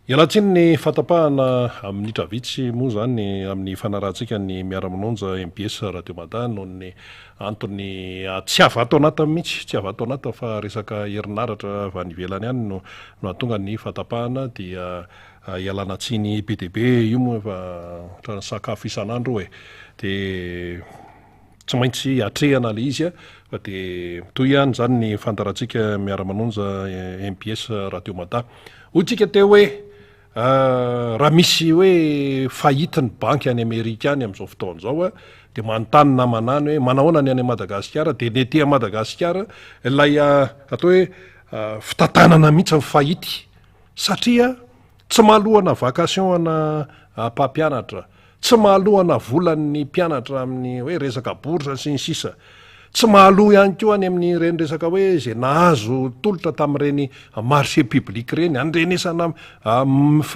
Ialatsiny ny fatapahana amin'ny travitsy moa zany amin'ny fanarahantsika ny miara-manonja MBS Radio Mada noho ny antony tsy avato anatiny mihitsy, tsy avato anatiny fa resaka herinaratra avy any ivelany ihany no hahatonga ny fatapahana dia ialana tsiny be dia be io moa fa ohatran'ny sakafo isan'andro e dia tsy maintsy atrehana le izy fa dia toy ihany zany ny fandarantsika miara-manonja MBS Radio Mada. Hotsika teo hoe raha misy hoe fahitiny banky any Amerika any amin'izao fotoan'izao dia manontany namanany hoe manahoana ny any Madagasikara dia ny etỳ Madagasikara ilay atao hoe fitantanana mihitsy ny fahity satria tsy mahalohana vacation ana mpampianatra, tsy mahalohana volan'ny mpianatra amin'ny hoe resaka bourse sy ny sisa, tsy mahaloha ihany koa any amin'ny reny resaka hoe zay nahazo tolotra tamin'ireny marché public reny andrenesana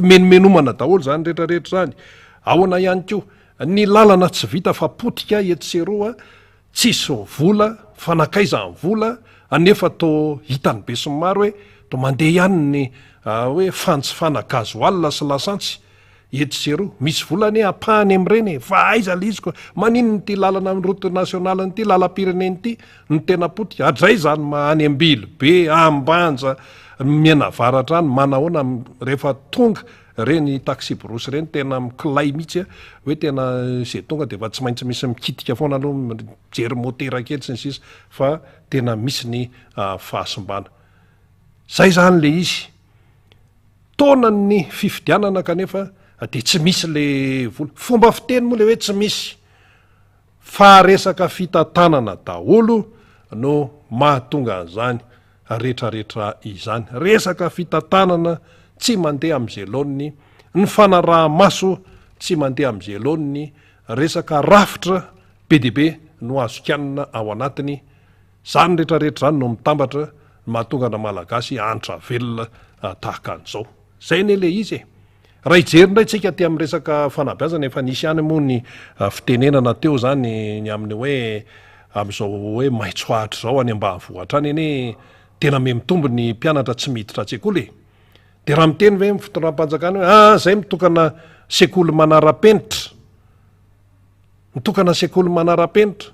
menomenomana daholo zany rehetrarehetra zany. Ahoana ihany koa ny lalana tsy vita fa potika etseroa tsisy vola fanakaiza ny vola anefa to hitany be sy maro hoe to mandeha ihany ny hoe fantsifana gazoal sy lasantsy etsero misy volany apahany am'ireny fa aiza le izy koa manino ny ty lalana amin'ny route nationale nyty lalam-pireneny ity ny tena potika adray zany any ambily be ambanja mianavaratra any manahoana rehefa tonga reny taxi brosy reny tena mikilay mihitsy hoe tena zay tonga dia fa tsy maintsy misy mikitika foana aloha mijery motera kely sy ny sisa fa tena misy ny fahasimbana zay zany le izy taona ny fifidianana kanefa dia tsy misy le vola fomba fiteny moa le hoe tsy misy fa resaka fitantanana daholo no mahatonga an'izany rehetrarehetra izany. Resaka fitantanana tsy mandeha amin'izay laoniny ny fanaraha-maso tsy mandeha amin'izay laoniny resaka rafitra be dia be no azokanina ao anatiny zany rehetrarehetra zany no mitambatra mahatonga na malagasy antra velona tahaka an'izao. Zay ne le izy e. Raha ijery indray tsika ty amin'ny resaka fanabeazana efa nisy ihany moa ny fitenenana teo zany ny amin'ny hoe amin'izao hoe maitsoahitra zao any ambanivohitra any eny tena me mitombo ny mpianatra tsy miditra an-tsekoly e. Dia raha miteny ve fitoram-panjakana hoe zay mitokana sekoly manara-penitra, mitokana sekoly manara-penitra